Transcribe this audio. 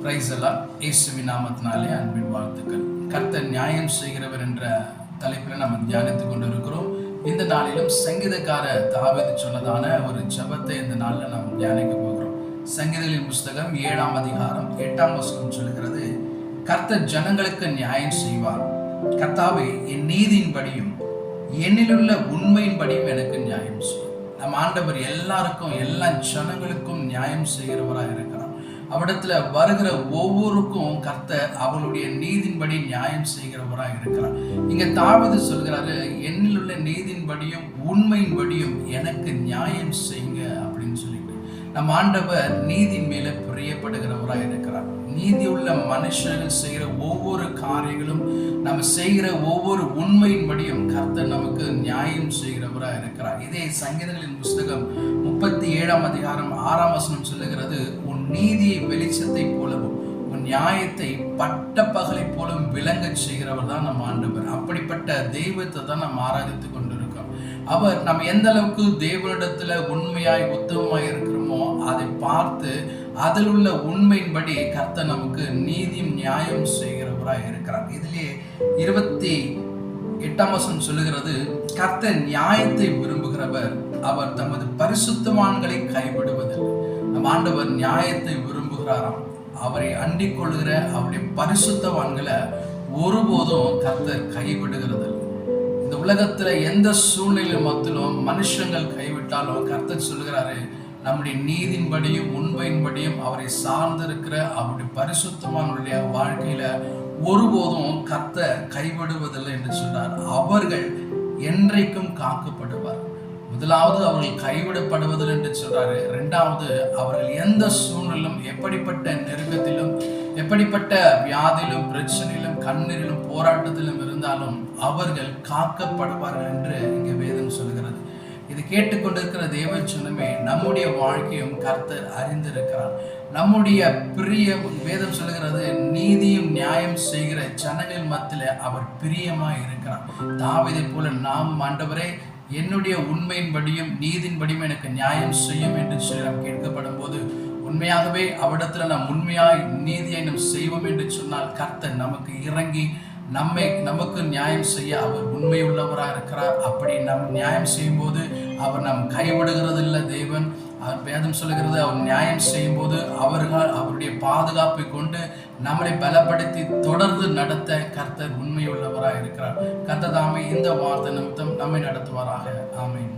Price எல்லாம் இயேசுவின் நாமத்தினாலே அன்பின் வாழ்த்துக்கள். கர்த்தர் நியாயம் செய்கிறவர் என்ற தலைப்பில் நம்ம தியானித்துக் கொண்டிருக்கிறோம். இந்த நாளிலும் சங்கீதக்கார தாவீது சொன்னதான ஒரு ஜெபத்தை இந்த நாளில் நாம் தியானிக்க போகிறோம். சங்கீதங்களின் புஸ்தகம் 7ஆம் அதிகாரம் 8ஆம் வசனம் சொல்கிறது, கர்த்தர் ஜனங்களுக்கு நியாயம் செய்வார். கர்த்தாவே, என் நீதியின்படியும் என்னிலுள்ள உண்மையின்படியும் எனக்கு நியாயம் செய்யும். நம்ம ஆண்டவர் எல்லாருக்கும், எல்லா ஜனங்களுக்கும் நியாயம் செய்கிறவராக இருக்கிறார். அவரிடத்துல வருகிற ஒவ்வொருக்கும் கர்த்தர் அவளுடைய நீதியின்படி நியாயம் செய்கிறவராக இருக்கிறார். இங்க தாவீது சொல்கிறாரு, என்னிலுள்ள நீதியின்படியும் உண்மையின்படியும் எனக்கு நியாயம் செய்யுங்க அப்படின்னு சொல்லிட்டு. நம்ம ஆண்டவர் நீதியின் மேல பிரியப்படுகிறவராக இருக்கிறார். நீதியுள்ள மனுஷர்கள் செய்கிற ஒவ்வொரு காரியங்களும், நம்ம செய்கிற ஒவ்வொரு உண்மையின்படியும் கர்த்தர் நமக்கு நியாயம் செய்கிறவராக இருக்கிறார். இதே சங்கீதங்களின் புஸ்தகம் 37ஆம் அதிகாரம் 6ஆம் வசனம் சொல்லுகிறது, உன் நீதியை வெளிச்சத்தை போலவும் உன் நியாயத்தை பட்ட பகலை போலும் விளங்க செய்கிறவர் தான் நம்ம ஆண்டவர். அப்படிப்பட்ட தெய்வத்தை தான் நம்ம ஆராதித்துக் கொண்டிருக்கோம். அவர் நம்ம எந்த அளவுக்கு தேவனிடத்துல உண்மையாய் உத்தமமாய் இருக்கிறோமோ அதை பார்த்து அதில் உள்ள உண்மையின்படி கர்த்தர் நமக்கு நீதியும் நியாயம் செய்கிறவராய் இருக்கிறார். இதிலே 28ஆம் வசனம் சொல்லுகிறது, கர்த்தர் நியாயத்தை விரும்புகிறவர், அவர் தமது பரிசுத்தவான்களை கைவிடுவதில்லை. நம் ஆண்டவர் நியாயத்தை விரும்புகிறாராம். அவரை அண்டிக் கொள்கிற அவருடைய பரிசுத்தவான்களை ஒருபோதும் கர்த்தர் கைவிடுகிறது. இந்த உலகத்துல எந்த சூழ்நிலை மத்தியிலும் மனுஷங்கள் கைவிட்டாலும் கர்த்தர் சொல்கிறாரு, நம்முடைய நீதியின்படியும் உண்மையின்படியும் அவரை சார்ந்திருக்கிற அவருடைய பரிசுத்தவான்களுடைய வாழ்க்கையில ஒருபோதும் கர்த்தர் கைவிடுவதில்லை என்று சொன்னார். அவர்கள் என்றைக்கும் காக்கப்படுவார். முதலாவது அவர்கள் கைவிடப்படுவதில்லை என்று சொல்றாரு. இரண்டாவது, அவர்கள் எந்த சூழ்நிலும், எப்படிப்பட்ட நெருக்கத்திலும், எப்படிப்பட்ட வியாதியிலும், பிரச்சனையிலும், கண்ணீரிலும், போராட்டத்திலும் இருந்தாலும் அவர்கள் காக்கப்படுவார்கள் என்று இங்கே வேதம் சொல்கிறது. இது கேட்டுக்கொண்டிருக்கிற தேவ ஜனமே, நம்முடைய வாழ்க்கையும் கர்த்தர் அறிந்திருக்கிறார். நம்முடைய பிரிய வேதம் சொல்லுகிறது, நீதியும் நியாயம் செய்கிற ஜனங்கள் மத்தியில அவர் பிரியமாய் இருக்கிறார். தாவீதை போல நாம், ஆண்டவரே, என்னுடைய உண்மையின்படியும் நீதியின்படியும் எனக்கு நியாயம் செய்யும் என்று சொல்லி நாம் கேட்கப்படும் போது உண்மையாகவே அவரிடத்துல நாம் உண்மையாய் நீதியை நாம் செய்வோம் என்று சொன்னால் கர்த்தர் நமக்கு இறங்கி நமக்கு நியாயம் செய்ய அவர் உண்மை உள்ளவராக இருக்கிறார். அப்படி நாம் நியாயம் செய்யும் போது அவர் நாம் கைவிடுகிறது இல்லை. தேவன், அவர் வேதம் சொல்லுகிறது, அவர் நியாயம் செய்யும் போது அவருடைய பாதுகாப்பை கொண்டு நம்மளை பலப்படுத்தி தொடர்ந்து நடத்த கர்த்தர் உண்மை உள்ளவராக இருக்கிறார். கர்த்தர் தாமே இந்த வார்த்தை நிமித்தம் நம்மை நடத்துவாராக. ஆமென்.